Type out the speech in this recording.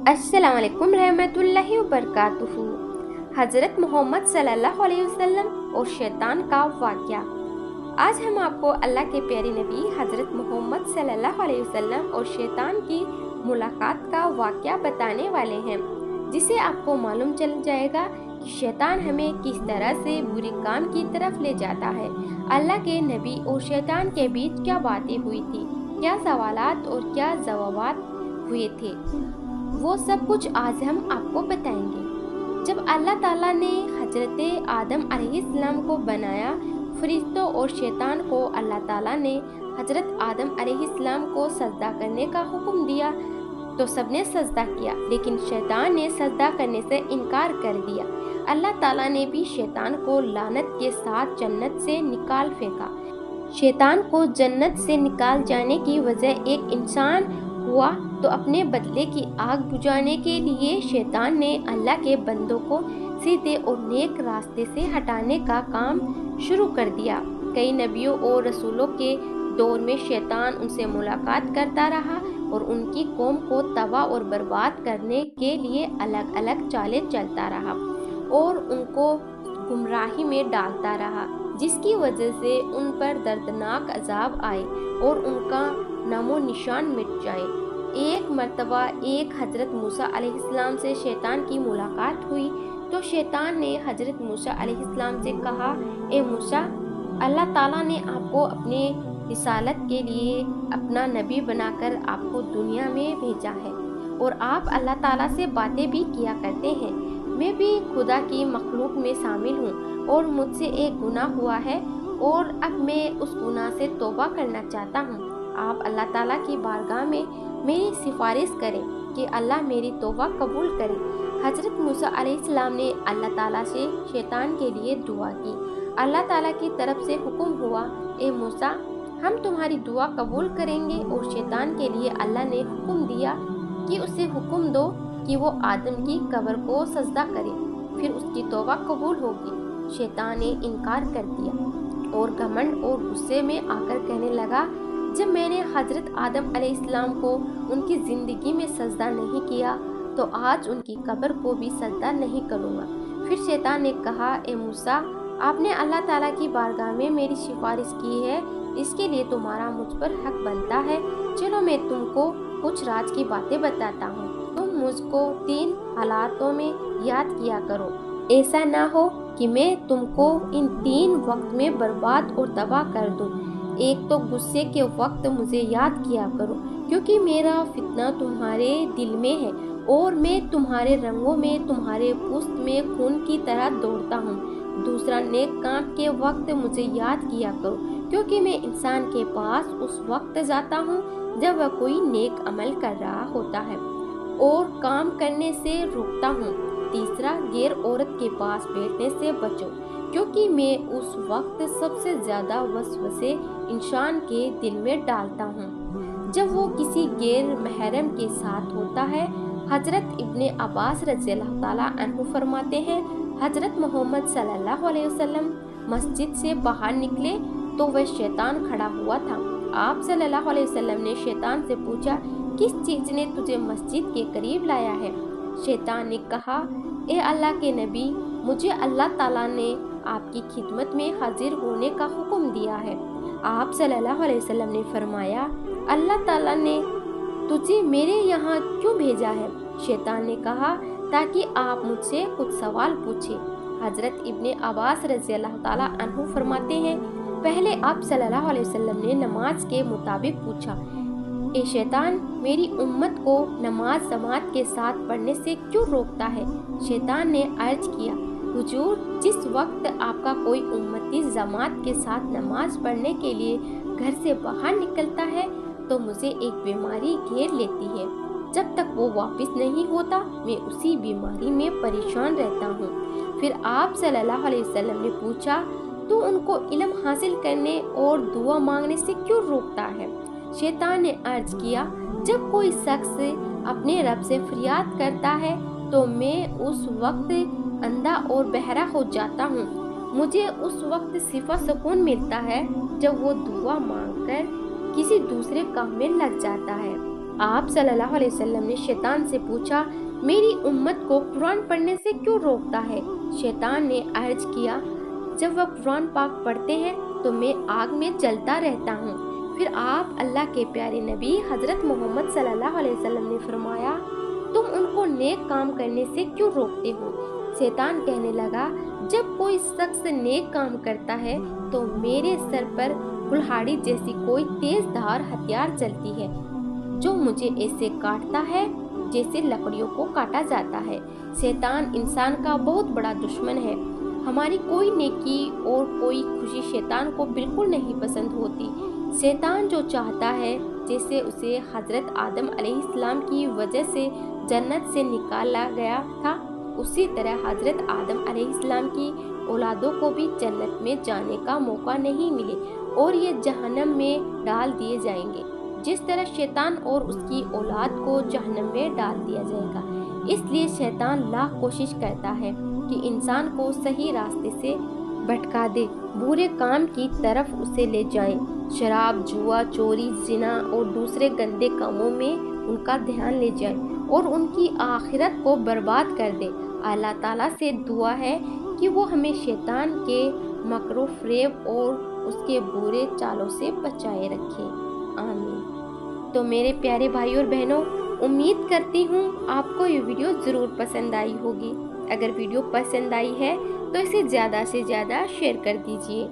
السلام علیکم رحمۃ اللہ وبرکاتہ۔ حضرت محمد صلی اللہ علیہ وسلم اور شیطان کا واقعہ۔ آج ہم آپ کو اللہ کے پیارے نبی حضرت محمد صلی اللہ علیہ وسلم اور شیطان کی ملاقات کا واقعہ بتانے والے ہیں، جس سے آپ کو معلوم چل جائے گا کہ شیطان ہمیں کس طرح سے برے کام کی طرف لے جاتا ہے۔ اللہ کے نبی اور شیطان کے بیچ کیا باتیں ہوئی تھی، کیا سوالات اور کیا جوابات ہوئے تھے، وہ سب کچھ آج ہم آپ کو بتائیں گے۔ جب اللہ تعالیٰ نے حضرت آدم علیہ السلام کو بنایا، فرشتوں اور شیطان کو اللہ تعالیٰ نے حضرت آدم علیہ السلام کو سجدہ کرنے کا حکم دیا تو سب نے سجدہ کیا، لیکن شیطان نے سجدہ کرنے سے انکار کر دیا۔ اللہ تعالیٰ نے بھی شیطان کو لعنت کے ساتھ جنت سے نکال پھینکا۔ شیطان کو جنت سے نکال جانے کی وجہ ایک انسان ہوا تو اپنے بدلے کی آگ بجھانے کے لیے شیطان نے اللہ کے بندوں کو سیدھے اور نیک راستے سے ہٹانے کا کام شروع کر دیا۔ کئی نبیوں اور رسولوں کے دور میں شیطان ان سے ملاقات کرتا رہا اور ان کی قوم کو تباہ اور برباد کرنے کے لیے الگ الگ چالیں چلتا رہا اور ان کو گمراہی میں ڈالتا رہا، جس کی وجہ سے ان پر دردناک عذاب آئے اور ان کا نام و نشان مٹ جائے۔ ایک مرتبہ ایک حضرت موسیٰ علیہ السلام سے شیطان کی ملاقات ہوئی تو شیطان نے حضرت موسیٰ علیہ السلام سے کہا، اے موسیٰ، اللہ تعالیٰ نے آپ کو اپنے رسالت کے لیے اپنا نبی بنا کر آپ کو دنیا میں بھیجا ہے اور آپ اللہ تعالیٰ سے باتیں بھی کیا کرتے ہیں۔ میں بھی خدا کی مخلوق میں شامل ہوں اور مجھ سے ایک گناہ ہوا ہے اور اب میں اس گناہ سے توبہ کرنا چاہتا ہوں۔ آپ اللہ تعالیٰ کی بارگاہ میں میری سفارش کریں کہ اللہ میری توبہ قبول کرے۔ حضرت موسیٰ علیہ السلام نے اللہ تعالیٰ سے شیطان کے لیے دعا کی۔ اللہ تعالیٰ کی طرف سے حکم ہوا، اے موسیٰ، ہم تمہاری دعا قبول کریں گے، اور شیطان کے لیے اللہ نے حکم دیا کہ اسے حکم دو کہ وہ آدم کی قبر کو سجدہ کرے، پھر اس کی توبہ قبول ہوگی۔ شیطان نے انکار کر دیا اور گھمنڈ اور غصے میں آ کر کہنے لگا، جب میں نے حضرت آدم علیہ السلام کو ان کی زندگی میں سجدہ نہیں کیا تو آج ان کی قبر کو بھی سجدہ نہیں کروں گا۔ پھر شیطان نے کہا، اے موسیٰ، آپ نے اللہ تعالیٰ کی بارگاہ میں میری سفارش کی ہے، اس کے لیے تمہارا مجھ پر حق بنتا ہے۔ چلو میں تم کو کچھ راز کی باتیں بتاتا ہوں، تم مجھ کو 3 حالاتوں میں یاد کیا کرو، ایسا نہ ہو کہ میں تم کو ان 3 وقت میں برباد اور تباہ کر دوں۔ ایک تو غصے کے وقت مجھے یاد کیا کرو، کیونکہ میرا فتنہ تمہارے دل میں ہے اور میں تمہارے رنگوں میں، تمہارے پوست میں خون کی طرح دوڑتا ہوں۔ دوسرا، نیک کام کے وقت مجھے یاد کیا کرو، کیونکہ میں انسان کے پاس اس وقت جاتا ہوں جب وہ کوئی نیک عمل کر رہا ہوتا ہے اور کام کرنے سے روکتا ہوں۔ تیسرا، غیر عورت کے پاس بیٹھنے سے بچو، کیونکہ میں اس وقت سب سے زیادہ وسوسے انسان کے دل میں ڈالتا ہوں جب وہ کسی غیر محرم کے ساتھ ہوتا ہے۔ حضرت ابن عباس رضی اللہ تعالیٰ عنہ فرماتے ہیں، حضرت محمد صلی اللہ علیہ وسلم مسجد سے باہر نکلے تو وہ شیطان کھڑا ہوا تھا۔ آپ صلی اللہ علیہ وسلم نے شیطان سے پوچھا، کس چیز نے تجھے مسجد کے قریب لایا ہے؟ شیطان نے کہا، اے اللہ کے نبی، مجھے اللہ تعالیٰ نے آپ کی خدمت میں حاضر ہونے کا حکم دیا ہے۔ آپ صلی اللہ علیہ وسلم نے فرمایا، اللہ تعالیٰ نے تجھے میرے یہاں کیوں بھیجا ہے؟ شیطان نے کہا، تاکہ آپ مجھ سے کچھ سوال پوچھیں۔ حضرت ابن عباس رضی اللہ تعالیٰ عنہ فرماتے ہیں، پہلے آپ صلی اللہ علیہ وسلم نے نماز کے مطابق پوچھا، اے شیطان، میری امت کو نماز جماعت کے ساتھ پڑھنے سے کیوں روکتا ہے؟ شیطان نے عرض کیا، حضور، جس وقت آپ کا کوئی امتی جماعت کے ساتھ نماز پڑھنے کے لیے گھر سے باہر نکلتا ہے تو مجھے ایک بیماری گھیر لیتی ہے۔ جب تک وہ واپس نہیں ہوتا میں اسی بیماری میں پریشان رہتا ہوں۔ پھر آپ صلی اللہ علیہ وسلم نے پوچھا، تو ان کو علم حاصل کرنے اور دعا مانگنے سے کیوں روکتا ہے؟ شیطان نے عرض کیا، جب کوئی شخص اپنے رب سے فریاد کرتا ہے تو میں اس وقت اندھا اور بہرا ہو جاتا ہوں۔ مجھے اس وقت صفا سکون ملتا ہے جب وہ دعا مانگ کر کسی دوسرے کام میں لگ جاتا ہے۔ آپ صلی اللہ علیہ وسلم نے شیطان سے پوچھا، میری امت کو قرآن پڑھنے سے کیوں روکتا ہے؟ شیطان نے عرض کیا، جب وہ قرآن پاک پڑھتے ہیں تو میں آگ میں جلتا رہتا ہوں۔ پھر آپ اللہ کے پیارے نبی حضرت محمد صلی اللہ علیہ وسلم نے فرمایا، تم ان کو نیک کام کرنے سے کیوں روکتے ہو؟ شیطان کہنے لگا، جب کوئی شخص نیک کام کرتا ہے تو میرے سر پر کلہاڑی جیسی کوئی تیز دھار ہتھیار چلتی ہے جو مجھے ایسے کاٹتا ہے جیسے لکڑیوں کو کاٹا جاتا ہے۔ شیطان انسان کا بہت بڑا دشمن ہے۔ ہماری کوئی نیکی اور کوئی خوشی شیطان کو بالکل نہیں پسند ہوتی۔ شیطان جو چاہتا ہے، جیسے اسے حضرت آدم علیہ السلام کی وجہ سے جنت سے نکالا گیا تھا، اسی طرح حضرت آدم علیہ السلام کی اولادوں کو بھی جنت میں جانے کا موقع نہیں ملے اور یہ جہنم میں ڈال دیے جائیں گے، جس طرح شیطان اور اس کی اولاد کو جہنم میں ڈال دیا جائے گا۔ اس لیے شیطان لاکھ کوشش کرتا ہے کہ انسان کو صحیح راستے سے بھٹکا دے، برے کام کی طرف اسے لے جائیں، شراب، جوا، چوری، زنا اور دوسرے گندے کاموں میں ان کا دھیان لے جائیں اور ان کی آخرت کو برباد کر دے۔ اللہ تعالیٰ سے دعا ہے کہ وہ ہمیں شیطان کے مکر و فریب اور اس کے برے چالوں سے بچائے رکھے، آمین۔ تو میرے پیارے بھائی اور بہنوں، امید کرتی ہوں آپ کو یہ ویڈیو ضرور پسند آئی ہوگی۔ اگر ویڈیو پسند آئی ہے تو اسے زیادہ سے زیادہ شیئر کر دیجیے۔